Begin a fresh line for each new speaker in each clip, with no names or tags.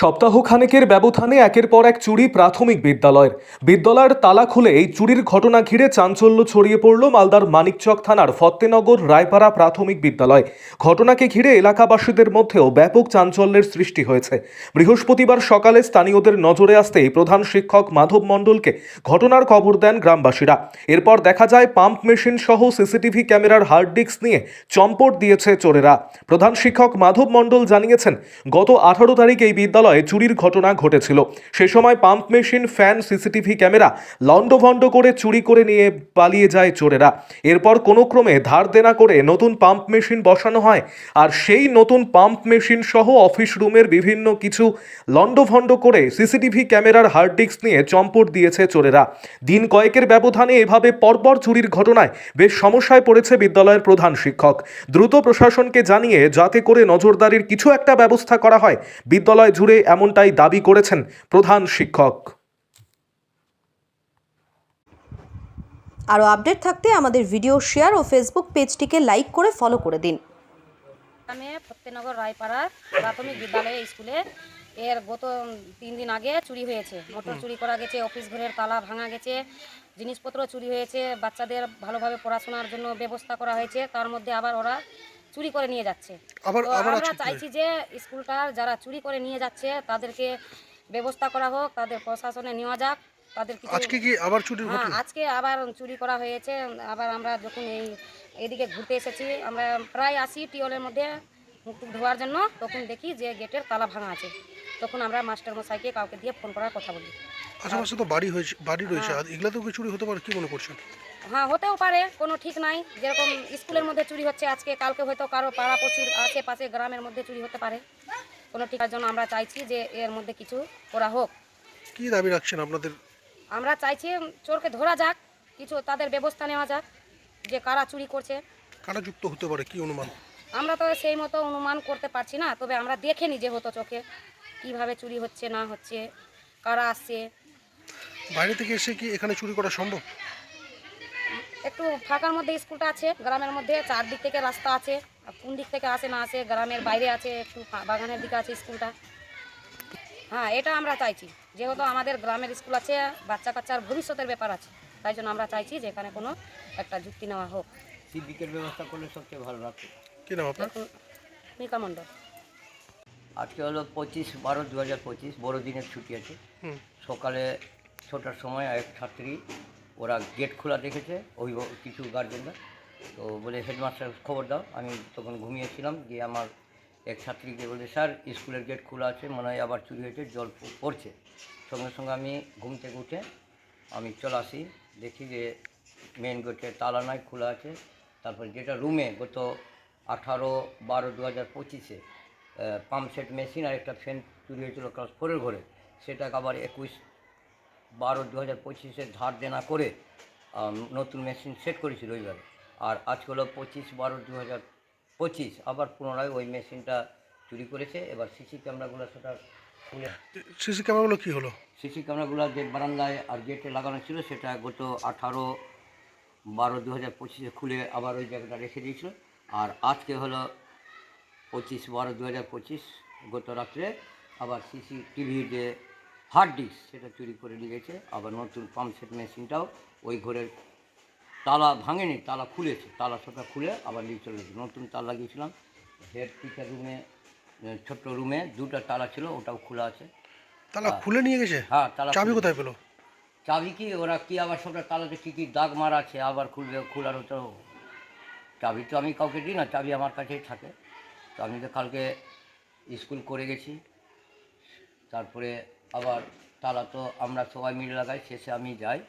সপ্তাহখানেকের ব্যবধানে একের পর এক চুরি প্রাথমিক বিদ্যালয়ের তালা খুলে এই চুরির ঘটনা ঘিরে চাঞ্চল্য ছড়িয়ে পড়ল মালদার মানিকচক থানার ফত্তেনগর রায়পাড়া প্রাথমিক বিদ্যালয়। ঘটনাকে ঘিরে এলাকাবাসীদের মধ্যেও ব্যাপক চাঞ্চল্যের সৃষ্টি হয়েছে। বৃহস্পতিবার সকালে স্থানীয়দের নজরে আসতেই প্রধান শিক্ষক মাধব মণ্ডলকে ঘটনার খবর দেন গ্রামবাসীরা। এরপর দেখা যায় পাম্প মেশিন সহ সিসিটিভি ক্যামেরার হার্ড ডিস্ক নিয়ে চম্পট দিয়েছে চোরেরা। প্রধান শিক্ষক মাধব মণ্ডল জানিয়েছেন, গত 18 তারিখ এই বিদ্যালয়ে চুরির ঘটনা ঘটেছিল। সে সময় pump machine, fan, CCTV camera লন্ডভন্ড করে চুরি করে নিয়ে পালিয়ে যায় চোরেরা। এরপর কোনো ক্রমে ধার দেনা করে নতুন পাম্প মেশিন বসানো হয়, আর সেই নতুন পাম্প মেশিন সহ অফিস রুমের বিভিন্ন কিছু লন্ডভন্ড করে সিসিটিভি ক্যামেরার হার্ড ডিস্ক নিয়ে চম্পট দিয়েছে চোরেরা। দিন কয়েকের ব্যবধানে এভাবে পরপর চুরির ঘটনায় বেশ সমস্যায় পড়েছে বিদ্যালয়ের প্রধান শিক্ষক। দ্রুত প্রশাসনকে জানিয়ে যাতে করে নজরদারির কিছু একটা ব্যবস্থা করা হয় বিদ্যালয় জুড়ে, এমনটাই দাবি করেছেন প্রধান শিক্ষক।
আরও আপডেট থাকতে আমাদের ভিডিও শেয়ার ও ফেসবুক পেজটিকে লাইক করে ফলো করে দিন।
আমি ফত্তেনগর রায়পাড়ার প্রাথমিক বিদ্যালয়ে স্কুলে এর গত 3 দিন আগে চুরি হয়েছে। মোটর চুরি করা গেছে, অফিস ঘরের তালা ভাঙা গেছে, জিনিসপত্র চুরি হয়েছে, বাচ্চাদের ভালোভাবে পড়াশোনার জন্য ব্যবস্থা করা হয়েছে, তার মধ্যে আবার ওরা চুরি করে নিয়ে যাচ্ছে। আমরা চাইছি যে স্কুলটার যারা চুরি করে নিয়ে যাচ্ছে তাদেরকে ব্যবস্থা করা হোক, তাদের প্রশাসনে নেওয়া যাক। তাদের
আজকে কি আবার চুরি হলো?
আজকে আবার চুরি করা হয়েছে। আবার আমরা যখন এইদিকে ঘুরতে এসেছি, আমরা প্রায় আসি টিওলের মধ্যে মুখ ধোয়ার জন্য, তখন দেখি যে গেটের তালা ভাঙা আছে। তখন আমরা মাস্টার মশাইকে কাউকে দিয়ে ফোন করার কথা বলি।
আশেপাশে তো বাড়ি রয়েছে, আর এগুলা তো চুরি হতে পারে, কি মনে করছেন?
হ্যাঁ, হতেও পারে, কোনো ঠিক নাই। যেরকম স্কুলের মধ্যে চুরি হচ্ছে আজকে, কালকে হয়তো কারো পাড়াপড়শির আশেপাশে গ্রামের মধ্যে চুরি হতে পারে। কোনো ঠিকার জন্য আমরা চাইছি যে এর মধ্যে কিছু করা হোক।
কি দাবি রাখছেন আপনাদের?
আমরা চাইছি চোরকে ধরা যাক, কিছু তাদের ব্যবস্থা নেওয়া যাক যে কারা চুরি করছে।
কারা যুক্ত হতে পারে, কি অনুমান?
আমরা তো সেই মতো অনুমান করতে পারছি না, তবে আমরা দেখে নি যে হতো চোখে কিভাবে চুরি হচ্ছে না হচ্ছে, কারা আসছে।
বাইরে থেকে এসে কি এখানে চুরি করা সম্ভব?
একটু ফাঁকার মধ্যে স্কুলটা আছে, গ্রামের মধ্যে চারদিক থেকে রাস্তা আছে, কোন দিক থেকে আসে না আসে, গ্রামের বাইরে আছে, একটু বাগানের দিকে আছে স্কুলটা। হ্যাঁ, এটা আমরা চাইছি, যেহেতু আমাদের গ্রামের স্কুল আছে, বাচ্চা কাচ্চার ভবিষ্যতের ব্যাপার আছে, তাই জন্য আমরা চাইছি যে এখানে কোনো একটা যুক্তি নেওয়া হোক।
সিভিকের ব্যবস্থা করলে সবচেয়ে ভালো লাগতো।
কি নাম আপনার?
মিকা মণ্ডল।
আজকে হলো 25/12/2025, বড়দিনের ছুটি আছে। সকালে 6টার সময় এক ছাত্রী, ওরা গেট খোলা দেখেছে, অভিভাবক কিছু গার্জেনরা, তো বলে হেডমাস্টার খবর দাও। আমি তখন ঘুমিয়েছিলাম, গিয়ে আমার এক ছাত্রীকে বলে, স্যার স্কুলের গেট খোলা আছে, মনে হয় আবার চুরি হয়েছে, জল পড়ছে। সঙ্গে সঙ্গে আমি ঘুম থেকে উঠে আমি চলে আসি, দেখি যে মেন গেটে তালা নাই, খোলা আছে। তারপরে যেটা রুমে গত 18/12/2025 পাম্প সেট মেশিন আর একটা ফ্যান চুরি হয়েছিল ক্লাস 4-এর ঘরে, সেটাকে আবার 21/12/2025 ধার দেনা করে নতুন মেশিন সেট করেছিল ওইবারে। আর আজকে হলো 25/12/2025 আবার পুনরায় ওই মেশিনটা চুরি করেছে। এবার সিসি ক্যামেরাগুলো সেটা খুলে,
সিসি ক্যামেরাগুলো কি হলো?
সিসি ক্যামেরাগুলো যে বারান্দায় আর গেটে লাগানো ছিল সেটা গত 18/12/2025 খুলে আবার ওই জায়গাটা রেখে দিয়েছিল। আর আজকে হলো 25/12/2025 গত রাত্রে আবার সিসিটিভির যে হার্ড ডিস্ক সেটা চুরি করে নিয়ে গেছে। আবার নতুন পাম্প সেট মেশিনটাও ওই ঘরের তালা ভাঙেনি, তালা খুলেছে, তালা সবটা খুলে আবার নিয়ে চলে গেছে। নতুন তালা লাগিয়েছিলাম। হেড টিচার রুমে, ছোট্ট রুমে 2টা তালা ছিল, ওটাও খোলা আছে।
তালা খুলে নিয়ে গেছে?
হ্যাঁ, তালা।
চাবি কোথায় পেলো?
চাবি কি ওরা কি আবার সবটা তালাতে কী দাগ মারা আছে, আবার খোলার হতো। চাবি তো আমি কাউকে দিই না, চাবি আমার কাছেই থাকে। তো আমি তো কালকে স্কুল করে গেছি, তারপরে আবার তালা তো আমরা সবাই মিলে লাগাই, শেষে আমি যাই।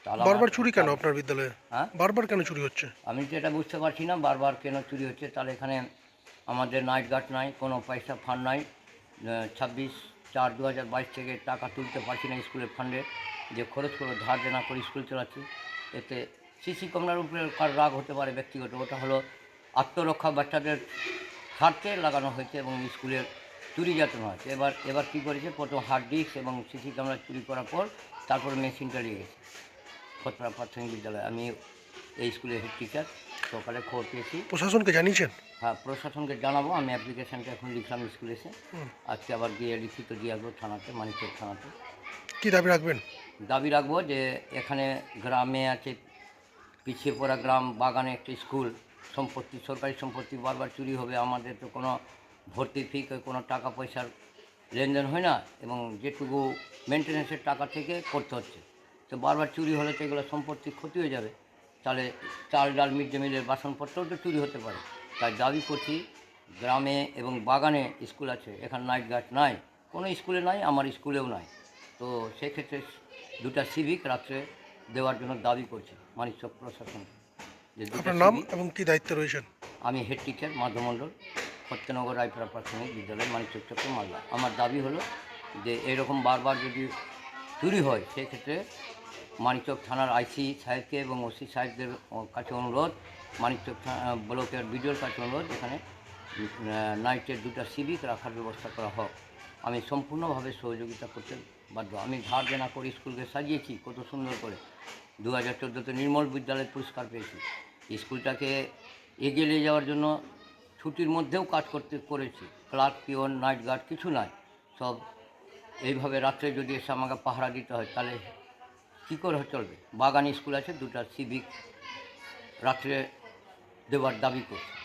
তালা
বারবার চুরি কেন আপনার বিদ্যালয়ে?
হ্যাঁ,
বারবার কেন চুরি হচ্ছে?
আমি তো এটা বুঝতে পারছি না বারবার কেন চুরি হচ্ছে। তাহলে এখানে আমাদের নাইট গার্ড নাই, কোনো পয়সা ফান্ড নাই। 26/4/2022 থেকে টাকা তুলতে পারছি না স্কুলের ফান্ডে, যে খরচ করে ধার দেনা করে স্কুল চালাচ্ছি। এতে সিসি ক্যামেরার উপরে কার রাগ হতে পারে ব্যক্তিগত, ওটা হলো আত্মরক্ষা, বাচ্চাদের স্বার্থে লাগানো হয়েছে এবং স্কুলের চুরি যাতে না হয়েছে। এবার কী করেছে, প্রথম হার্ড ডিস্ক এবং সিসি ক্যামেরা চুরি করার পর তারপরে মেশিনটা নিয়ে গেছে। ফতরা প্রাথমিক বিদ্যালয়, আমি এই স্কুলের হেড টিচার। সকালে খবর পেয়েছি।
প্রশাসনকে জানিয়েছেন?
হ্যাঁ, প্রশাসনকে জানাবো। আমি অ্যাপ্লিকেশানটা এখন লিখলাম স্কুলে এসে। আজকে আবার গিয়ে লিখিত দিয়ে আসবো থানাতে, মানিকচক থানাতে।
কি দাবি রাখবেন?
দাবি রাখবো যে এখানে গ্রামে আছে, পিছিয়ে পড়া গ্রাম, বাগানে একটি স্কুল, সম্পত্তি, সরকারি সম্পত্তি বারবার চুরি হবে। আমাদের তো কোনো ভর্তি ফি, কোনো টাকা পয়সার লেনদেন হয় না, এবং যেটুকু মেনটেন্যান্সের টাকা থেকে করতে হচ্ছে। তো বারবার চুরি হলে তো এগুলো সম্পত্তির ক্ষতি হয়ে যাবে। তাহলে চাল ডাল, মিড ডে মিলের বাসনপত্রও তো চুরি হতে পারে। তাই দাবি করছি, গ্রামে এবং বাগানে স্কুল আছে, এখানে নাইট গার্ড নাই, কোনো স্কুলে নাই, আমার স্কুলেও নাই। তো সেক্ষেত্রে দুটা সিভিক রাত্রে দেওয়ার জন্য দাবি করছি মানিকচক প্রশাসন। যে দুটো
আপনার নাম
civic-
এবং কি দায়িত্বে রয়েছেন?
আমি হেড টিচার মাধ্যমণ্ডল, ফতেনগর রায়পাড়া প্রাথমিক বিদ্যালয়, মানিকচক চক্র, মালদা। আমার দাবি হলো যে এরকম বারবার যদি চুরি হয়, সেক্ষেত্রে মানিকচক থানার আইসি সাহেবকে এবং ওসি সাহেবদের কাছে অনুরোধ, মানিকচক ব্লকের বিডিওর কাছে অনুরোধ, এখানে নাইটের দুটো সিভিক রাখার ব্যবস্থা করা হোক। আমি সম্পূর্ণভাবে সহযোগিতা করতে বাধ্য। আমি ধার দেনা করে স্কুলকে সাজিয়েছি কত সুন্দর করে। 2014-তে নির্মল বিদ্যালয় পুরস্কার পেয়েছি। স্কুলটাকে এগিয়ে নিয়ে যাওয়ার জন্য ছুটির মধ্যেও কাজ করেছি। ক্লার্ক, পিওন, নাইট গার্ড কিছু নাই, সব এইভাবে রাত্রে যদি এসে আমাকে পাহারা দিতে হয়, তাহলে কী করে চলবে? বাগান স্কুল আছে, দুটো সিভিক রাত্রে দেওয়ার দাবি করছি।